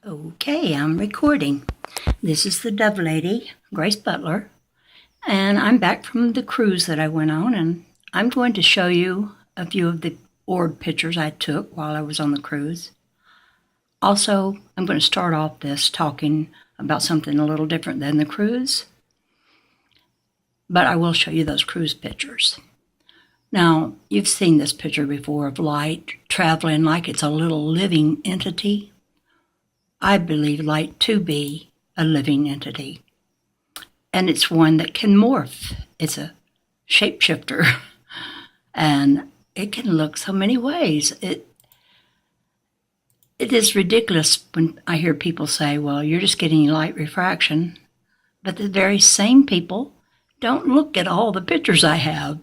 Okay, I'm recording. This is the Dove Lady, Grace Butler, and I'm back from the cruise that I went on, and I'm going to show you a few of the orb pictures I took while I was on the cruise. Also, I'm going to start off this talking about something a little different than the cruise, but I will show you those cruise pictures. Now, you've seen this picture before of light traveling like it's a little living entity. I believe light to be a living entity. And it's one that can morph. It's a shapeshifter. And it can look so many ways. It is ridiculous when I hear people say, well, you're just getting light refraction. But the very same people don't look at all the pictures I have.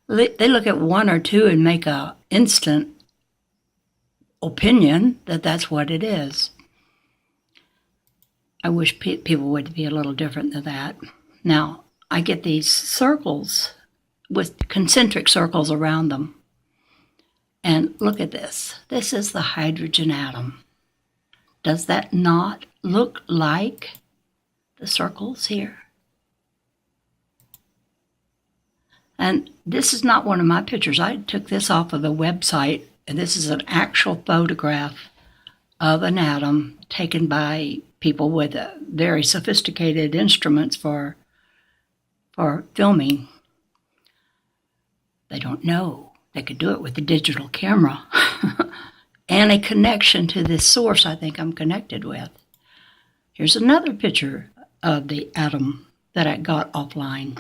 They look at one or two and make an instant opinion that that's what it is. I wish people would be a little different than that. Now, I get these circles with concentric circles around them. And look at this. This is the hydrogen atom. Does that not look like the circles here? And this is not one of my pictures. I took this off of the website, and this is an actual photograph of an atom taken by people with very sophisticated instruments for filming. They don't know. They could do it with a digital camera and a connection to this source I think I'm connected with. Here's another picture of the atom that I got offline.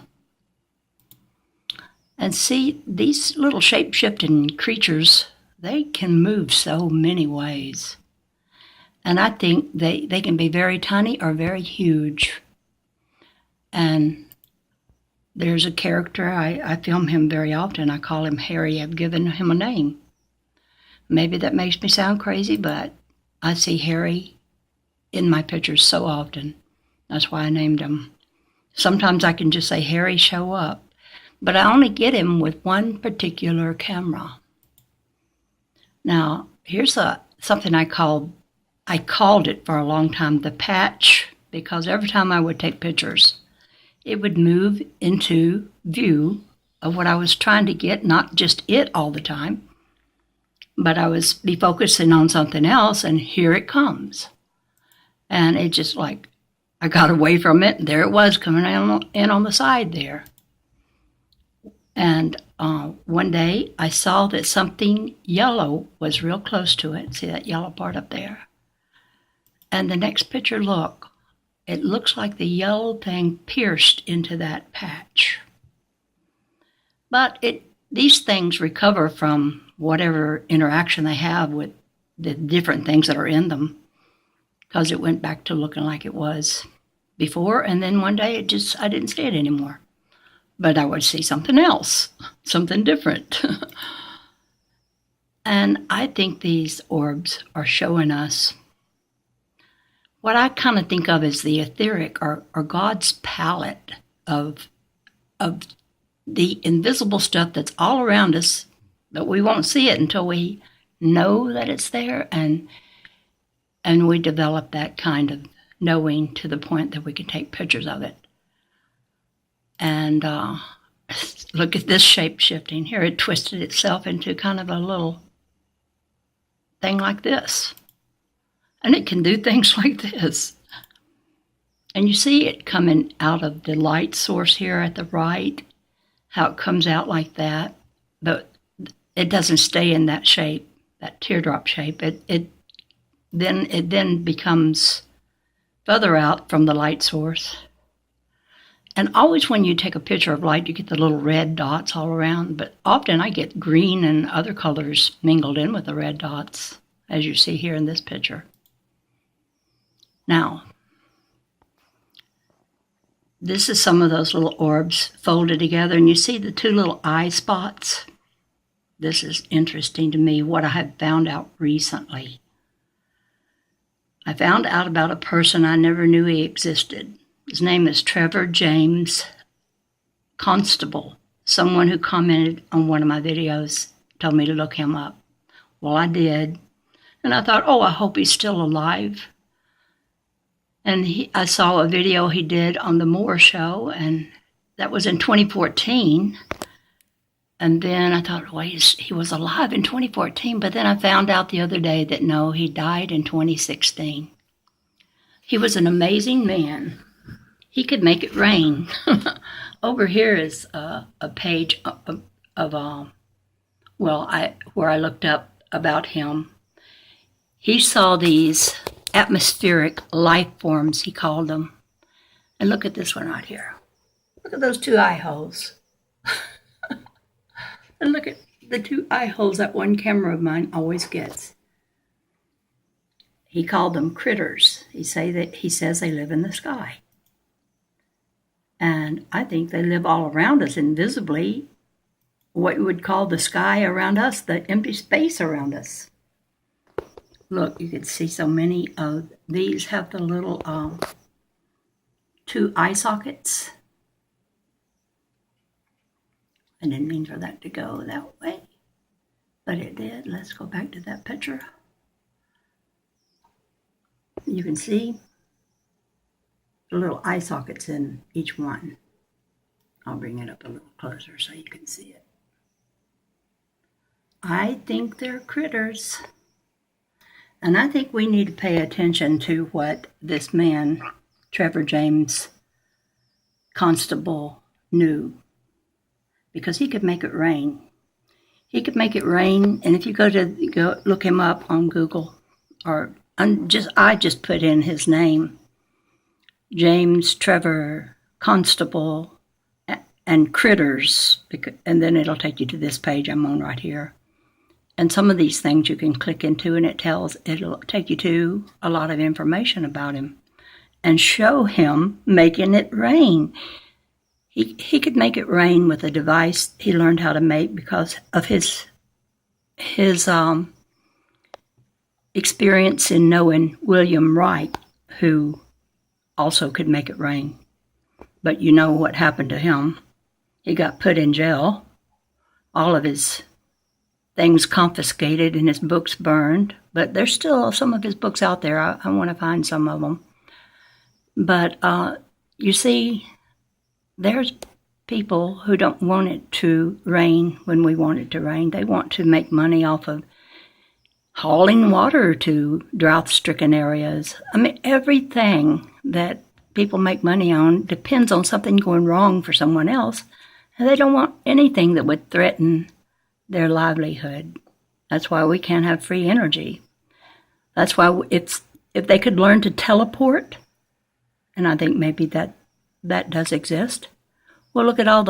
And see, these little shape-shifting creatures, they can move so many ways. And I think they can be very tiny or very huge. And there's a character, I film him very often. I call him Harry. I've given him a name. Maybe that makes me sound crazy, but I see Harry in my pictures so often. That's why I named him. Sometimes I can just say, Harry, show up. But I only get him with one particular camera. Now, here's something I called it for a long time the patch, because every time I would take pictures, it would move into view of what I was trying to get, not just it all the time, but I was be focusing on something else, and here it comes. And it just like, I got away from it, and there it was coming in on the side there. And one day I saw that something yellow was real close to it. See that yellow part up there? And the next picture, look, it looks like the yellow thing pierced into that patch. But these things recover from whatever interaction they have with the different things that are in them, because it went back to looking like it was before, and then one day I didn't see it anymore. But I would see something else, something different. And I think these orbs are showing us what I kind of think of as the etheric or God's palette of the invisible stuff that's all around us, that we won't see it until we know that it's there, and we develop that kind of knowing to the point that we can take pictures of it. And look at this shape shifting here. It twisted itself into kind of a little thing like this. And it can do things like this. And you see it coming out of the light source here at the right, how it comes out like that. But it doesn't stay in that shape, that teardrop shape. It then becomes further out from the light source. And always when you take a picture of light, you get the little red dots all around. But often I get green and other colors mingled in with the red dots, as you see here in this picture. Now, this is some of those little orbs folded together, and you see the two little eye spots. This is interesting to me, what I have found out recently. I found out about a person I never knew he existed. His name is Trevor James Constable. Someone who commented on one of my videos told me to look him up. Well, I did. And I thought, oh, I hope he's still alive. And I saw a video he did on the Moore Show, and that was in 2014. And then I thought, well, he was alive in 2014. But then I found out the other day that no, he died in 2016. He was an amazing man. He could make it rain. Over here is a page of where I looked up about him. He saw these atmospheric life forms, he called them. And look at this one right here. Look at those two eye holes. And look at the two eye holes that one camera of mine always gets. He called them critters. He says they live in the sky. And I think they live all around us invisibly, what you would call the sky around us, the empty space around us. Look, you can see so many of these have the little two eye sockets. I didn't mean for that to go that way, but it did. Let's go back to that picture. You can see the little eye sockets in each one. I'll bring it up a little closer so you can see it. I think they're critters. And I think we need to pay attention to what this man, Trevor James Constable, knew. Because he could make it rain. He could make it rain, and if you go look him up on Google, or I just put in his name, James Trevor Constable, and critters, and then it'll take you to this page I'm on right here. And some of these things you can click into, and it'll take you to a lot of information about him, and show him making it rain. He could make it rain with a device he learned how to make because of his experience in knowing William Wright, who also could make it rain. But you know what happened to him. He got put in jail, all of his things confiscated and his books burned. But there's still some of his books out there. I want to find some of them. But you see, there's people who don't want it to rain when we want it to rain. They want to make money off of hauling water to drought-stricken areas. I mean, everything that people make money on depends on something going wrong for someone else, and they don't want anything that would threaten their livelihood. That's why we can't have free energy. That's why if they could learn to teleport, and I think maybe that does exist. Well, look at all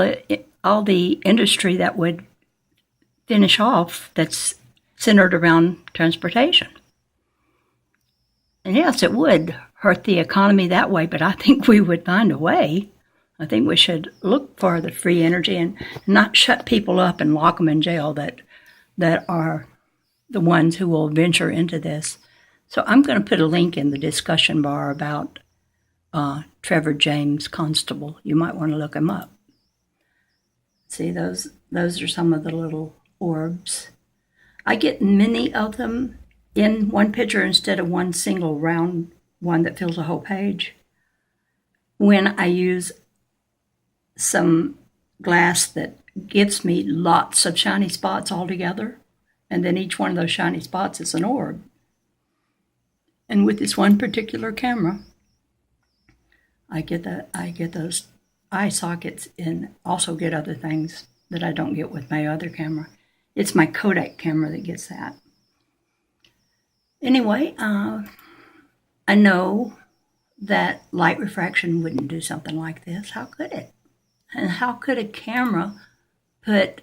the industry that would finish off that's centered around transportation. And yes, it would hurt the economy that way, but I think we would find a way. I think we should look for the free energy and not shut people up and lock them in jail that are the ones who will venture into this. So I'm going to put a link in the discussion bar about Trevor James Constable. You might want to look him up. See, those are some of the little orbs. I get many of them in one picture instead of one single round one that fills a whole page. When I use some glass that gives me lots of shiny spots all together, and then each one of those shiny spots is an orb. And with this one particular camera, I get those eye sockets and also get other things that I don't get with my other camera. It's my Kodak camera that gets that. Anyway, I know that light refraction wouldn't do something like this. How could it? And how could a camera put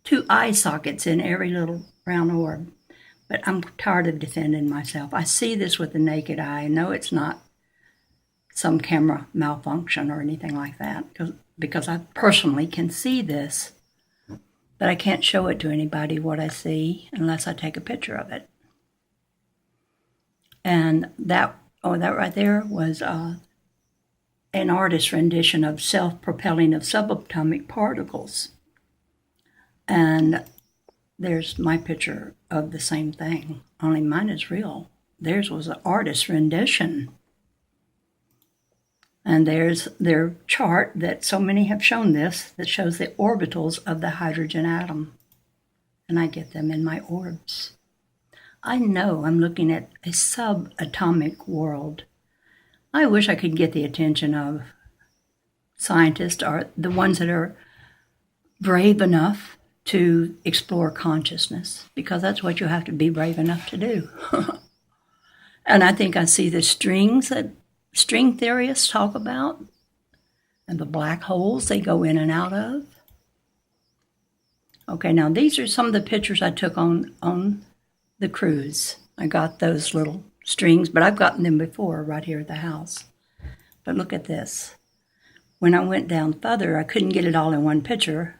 two eye sockets in every little round orb? But I'm tired of defending myself. I see this with the naked eye. I know it's not some camera malfunction or anything like that, because I personally can see this, but I can't show it to anybody what I see unless I take a picture of it. And that right there was an artist's rendition of self-propelling of subatomic particles. And there's my picture of the same thing, only mine is real. Theirs was an artist's rendition. And there's their chart that so many have shown this, that shows the orbitals of the hydrogen atom. And I get them in my orbs. I know I'm looking at a subatomic world. I wish I could get the attention of scientists, or the ones that are brave enough to explore consciousness, because that's what you have to be brave enough to do. And I think I see the strings that string theorists talk about, and the black holes they go in and out of. Okay, now these are some of the pictures I took on the cruise. I got those little strings, but I've gotten them before right here at the house. But look at this. When I went down further, I couldn't get it all in one picture.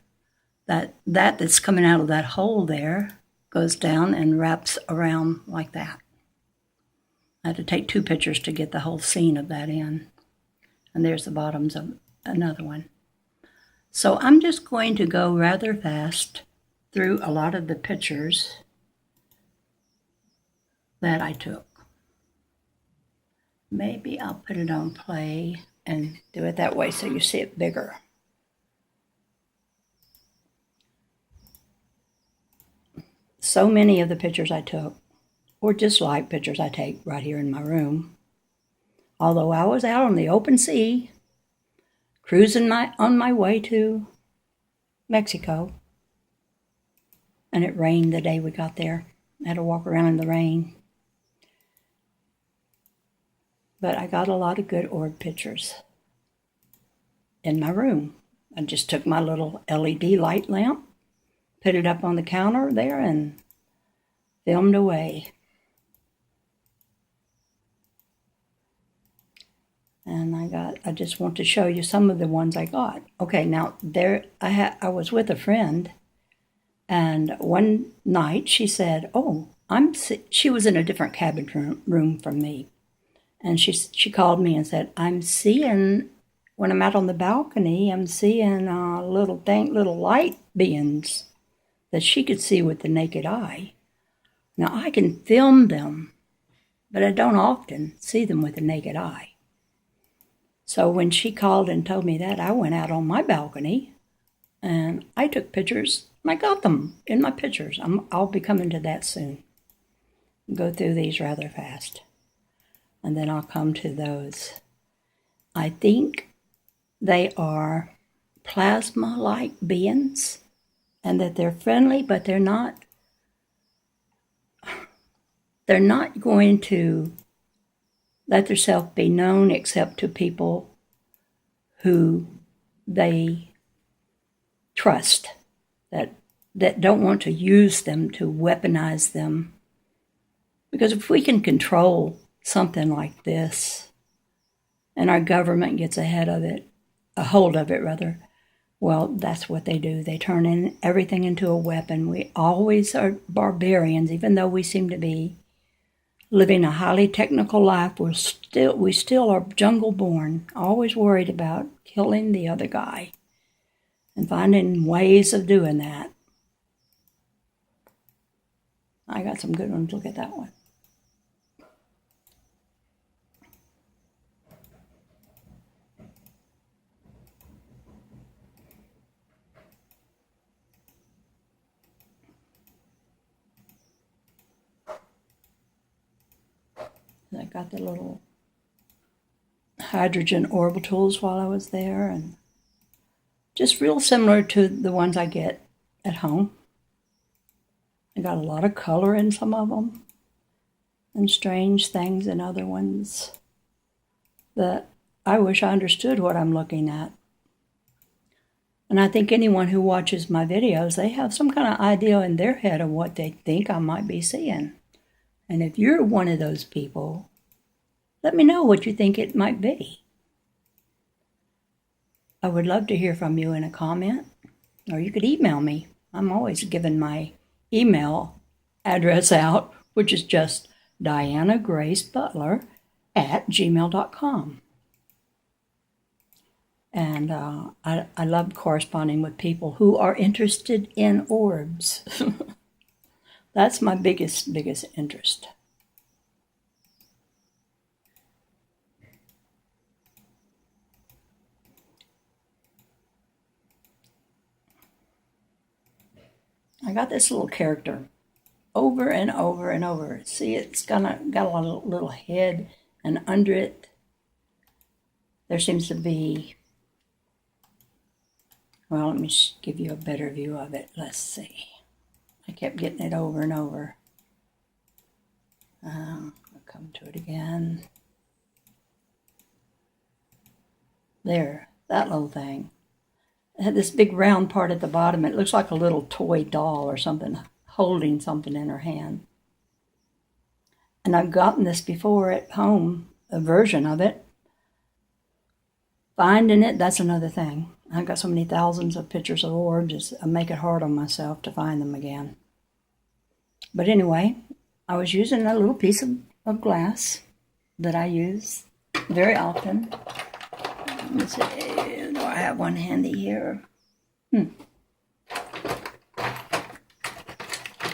That's coming out of that hole there goes down and wraps around like that. I had to take 2 pictures to get the whole scene of that in. And there's the bottoms of another one. So I'm just going to go rather fast through a lot of the pictures that I took. Maybe I'll put it on play and do it that way so you see it bigger. So many of the pictures I took were just like pictures I take right here in my room. Although I was out on the open sea, cruising on my way to Mexico, and it rained the day we got there. I had to walk around in the rain. But I got a lot of good orb pictures in my room. I just took my little LED light lamp, put it up on the counter there, and filmed away. And I just want to show you some of the ones I got. Okay, now there I was with a friend, and one night she said, "Oh, she was in a different cabin room from me." And she called me and said, "I'm seeing, when I'm out on the balcony, I'm seeing little light beings that she could see with the naked eye. Now, I can film them, but I don't often see them with the naked eye." So when she called and told me that, I went out on my balcony and I took pictures, and I got them in my pictures. I'll be coming to that soon. Go through these rather fast. And then I'll come to those. I think they are plasma-like beings, and that they're friendly, but they're not going to let themselves be known except to people who they trust, that don't want to use them to weaponize them. Because if we can control something like this, and our government gets a hold of it rather, well, that's what they do. They turn everything into a weapon. We always are barbarians, even though we seem to be living a highly technical life. We still are jungle born, always worried about killing the other guy and finding ways of doing that. I got some good ones. Look at that one. I got the little hydrogen orbitals while I was there, and just real similar to the ones I get at home. I got a lot of color in some of them, and strange things in other ones that I wish I understood what I'm looking at. And I think anyone who watches my videos, they have some kind of idea in their head of what they think I might be seeing. And if you're one of those people, let me know what you think it might be. I would love to hear from you in a comment, or you could email me. I'm always giving my email address out, which is just dianagracebutler@gmail.com. And I love corresponding with people who are interested in orbs. That's my biggest interest. I got this little character over and over and over. See, it's got a little head, and under it there seems to be, well, let me give you a better view of it. Let's see. I kept getting it over and over. I'll come to it again. There, that little thing. It had this big round part at the bottom. It looks like a little toy doll or something, holding something in her hand. And I've gotten this before at home, a version of it. Finding it, that's another thing. I've got so many thousands of pictures of orbs, I make it hard on myself to find them again. But anyway, I was using a little piece of glass that I use very often. Let me see, do I have one handy here? I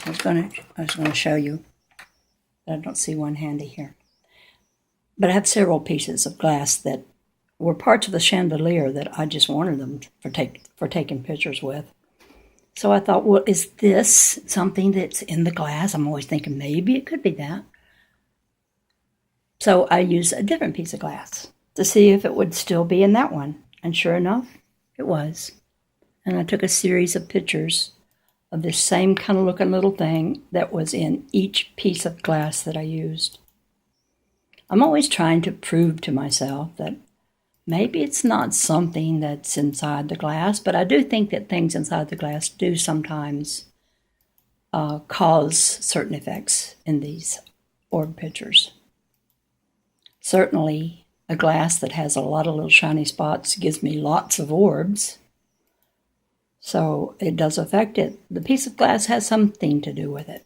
was gonna show you, but I don't see one handy here. But I have several pieces of glass that were parts of the chandelier that I just wanted them for taking pictures with. So I thought, well, is this something that's in the glass? I'm always thinking maybe it could be that. So I used a different piece of glass to see if it would still be in that one. And sure enough, it was. And I took a series of pictures of this same kind of looking little thing that was in each piece of glass that I used. I'm always trying to prove to myself that maybe it's not something that's inside the glass, but I do think that things inside the glass do sometimes cause certain effects in these orb pictures. Certainly, a glass that has a lot of little shiny spots gives me lots of orbs, so it does affect it. The piece of glass has something to do with it.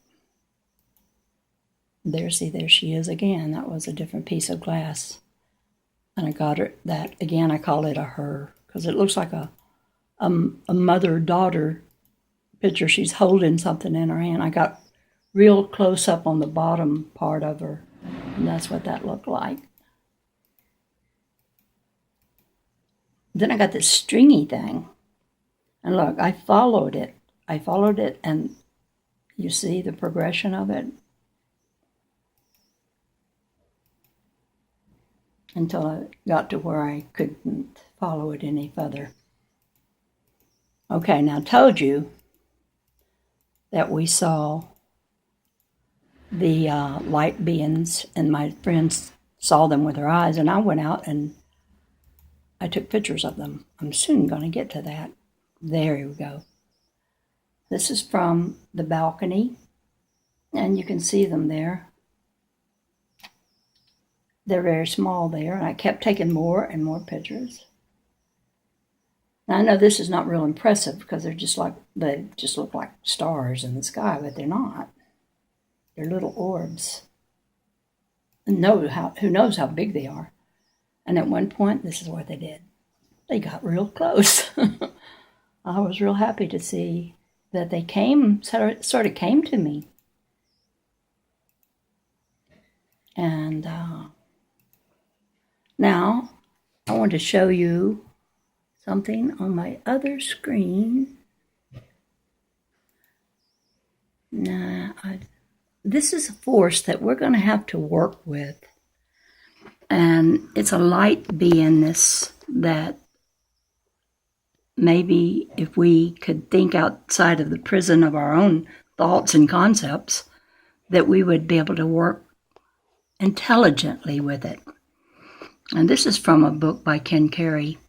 There she is again. That was a different piece of glass. And I got her that, again, I call it a her, because it looks like a mother-daughter picture. She's holding something in her hand. I got real close up on the bottom part of her, and that's what that looked like. Then I got this stringy thing. And look, I followed it, and you see the progression of it? Until I got to where I couldn't follow it any further. Okay, now I told you that we saw the light beings, and my friends saw them with their eyes, and I went out and I took pictures of them. I'm soon going to get to that. There we go. This is from the balcony, and you can see them there. They're very small there, and I kept taking more and more pictures. Now, I know this is not real impressive because they just look like stars in the sky, but they're not. They're little orbs. And who knows how big they are? And at one point, this is what they did. They got real close. I was real happy to see that they sort of came to me. And now, I want to show you something on my other screen. This is a force that we're going to have to work with. And it's a light beingness that maybe if we could think outside of the prison of our own thoughts and concepts, that we would be able to work intelligently with it. And this is from a book by Ken Carey,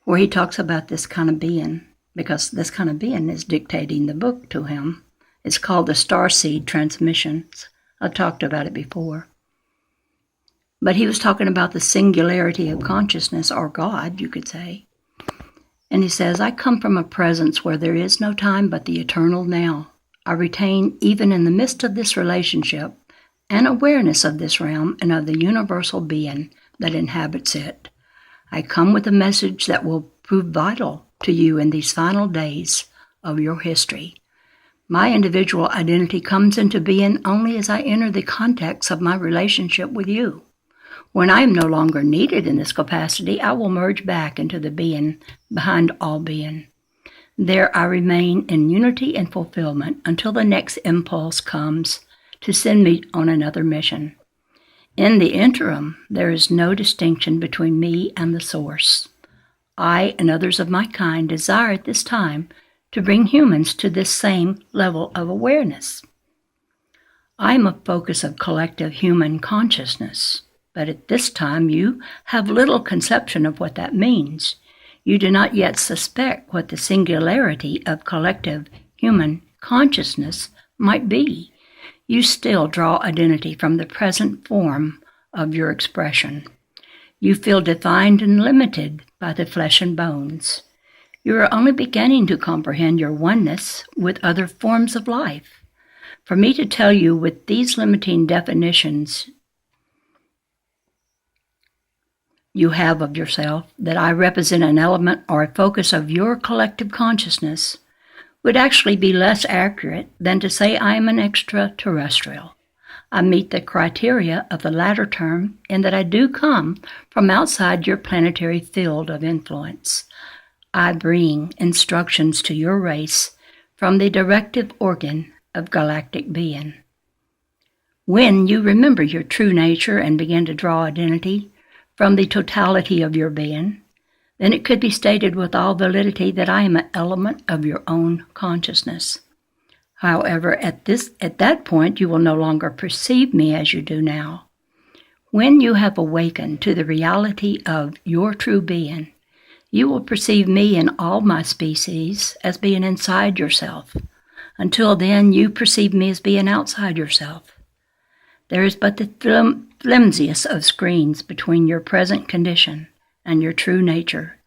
where he talks about this kind of being, because this kind of being is dictating the book to him. It's called the Starseed Transmissions. I've talked about it before. But he was talking about the singularity of consciousness, or God, you could say. And he says, I come from a presence where there is no time but the eternal now. I retain, even in the midst of this relationship, an awareness of this realm and of the universal being that inhabits it. I come with a message that will prove vital to you in these final days of your history. My individual identity comes into being only as I enter the context of my relationship with you. When I am no longer needed in this capacity, I will merge back into the being behind all being. There I remain in unity and fulfillment until the next impulse comes to send me on another mission. In the interim, there is no distinction between me and the Source. I and others of my kind desire at this time to bring humans to this same level of awareness. I am a focus of collective human consciousness, but at this time you have little conception of what that means. You do not yet suspect what the singularity of collective human consciousness might be. You still draw identity from the present form of your expression. You feel defined and limited by the flesh and bones. You are only beginning to comprehend your oneness with other forms of life. For me to tell you with these limiting definitions you have of yourself that I represent an element or a focus of your collective consciousness would actually be less accurate than to say I am an extraterrestrial. I meet the criteria of the latter term in that I do come from outside your planetary field of influence. I bring instructions to your race from the directive organ of galactic being. When you remember your true nature and begin to draw identity from the totality of your being, then it could be stated with all validity that I am an element of your own consciousness. However, at that point, you will no longer perceive me as you do now. When you have awakened to the reality of your true being, you will perceive me and all my species as being inside yourself. Until then, you perceive me as being outside yourself. There is but the flimsiest of screens between your present condition and your true nature.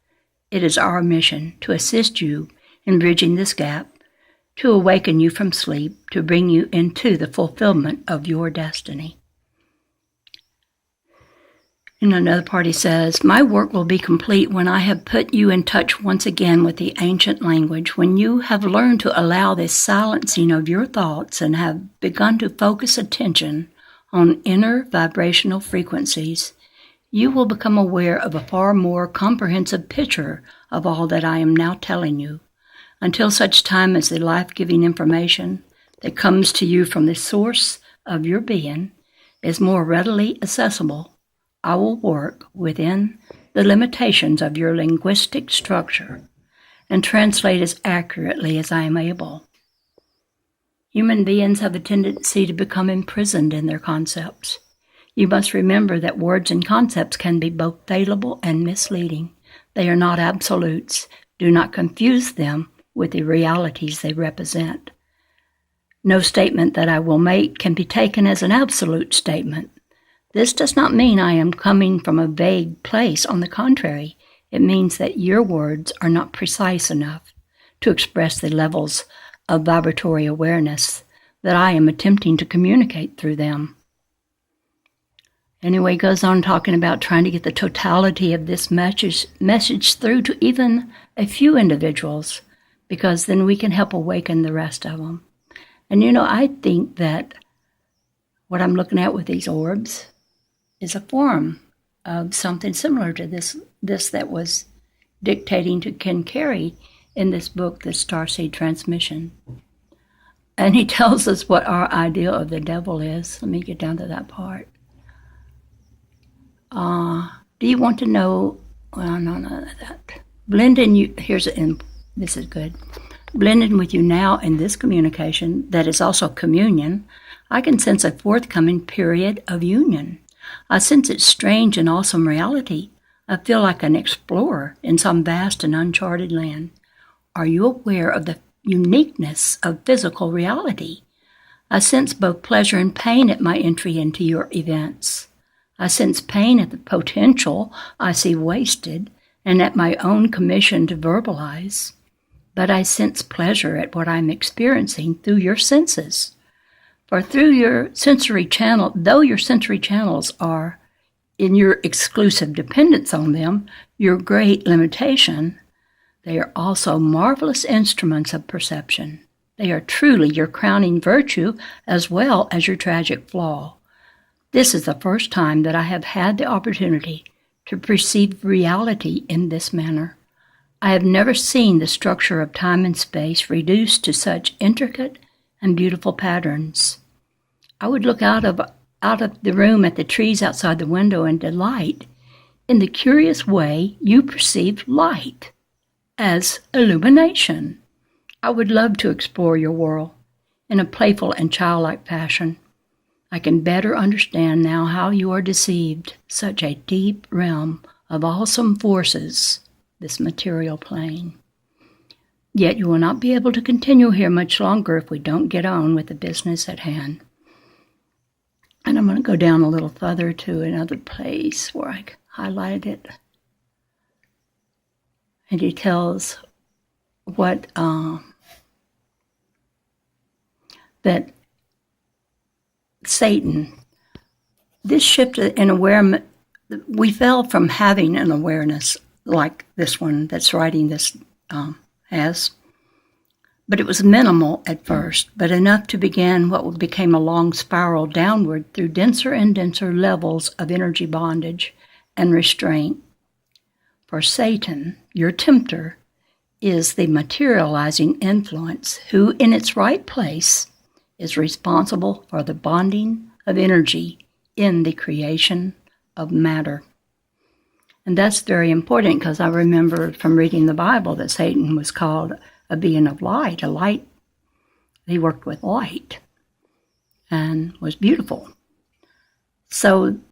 It is our mission to assist you in bridging this gap, to awaken you from sleep, to bring you into the fulfillment of your destiny. And another part he says, my work will be complete when I have put you in touch once again with the ancient language, when you have learned to allow this silencing of your thoughts and have begun to focus attention on inner vibrational frequencies. You will become aware of a far more comprehensive picture of all that I am now telling you. Until such time as the life-giving information that comes to you from the source of your being is more readily accessible, I will work within the limitations of your linguistic structure and translate as accurately as I am able. Human beings have a tendency to become imprisoned in their concepts. You must remember that words and concepts can be both fallible and misleading. They are not absolutes. Do not confuse them with the realities they represent. No statement that I will make can be taken as an absolute statement. This does not mean I am coming from a vague place. On the contrary, it means that your words are not precise enough to express the levels of vibratory awareness that I am attempting to communicate through them. Anyway, he goes on talking about trying to get the totality of this message through to even a few individuals, because then we can help awaken the rest of them. And I think that what I'm looking at with these orbs is a form of something similar to this that was dictating to Ken Carey in this book, The Starseed Transmission. And he tells us what our idea of the devil is. Let me get down to that part. Do you want to know? Well, no, that. Blend in you. This is good. Blending with you now in this communication that is also communion, I can sense a forthcoming period of union. I sense its strange and awesome reality. I feel like an explorer in some vast and uncharted land. Are you aware of the uniqueness of physical reality? I sense both pleasure and pain at my entry into your events. I sense pain at the potential I see wasted and at my own commission to verbalize. But I sense pleasure at what I'm experiencing through your senses. For through your sensory channel, though your sensory channels are in your exclusive dependence on them, your great limitation, they are also marvelous instruments of perception. They are truly your crowning virtue as well as your tragic flaw. This is the first time that I have had the opportunity to perceive reality in this manner. I have never seen the structure of time and space reduced to such intricate and beautiful patterns. I would look out of the room at the trees outside the window and delight in the curious way you perceive light as illumination. I would love to explore your world in a playful and childlike fashion. I can better understand now how you are deceived, such a deep realm of awesome forces, this material plane. Yet you will not be able to continue here much longer if we don't get on with the business at hand. And I'm going to go down a little further to another place where I highlighted it. And he tells what that Satan, this shift in awareness, we fell from having an awareness like this one that's writing this has, but it was minimal at first, but enough to begin what became a long spiral downward through denser and denser levels of energy bondage and restraint. For Satan, your tempter, is the materializing influence who, in its right place, is responsible for the bonding of energy in the creation of matter. And that's very important because I remember from reading the Bible that Satan was called a being of light, a light. He worked with light and was beautiful. So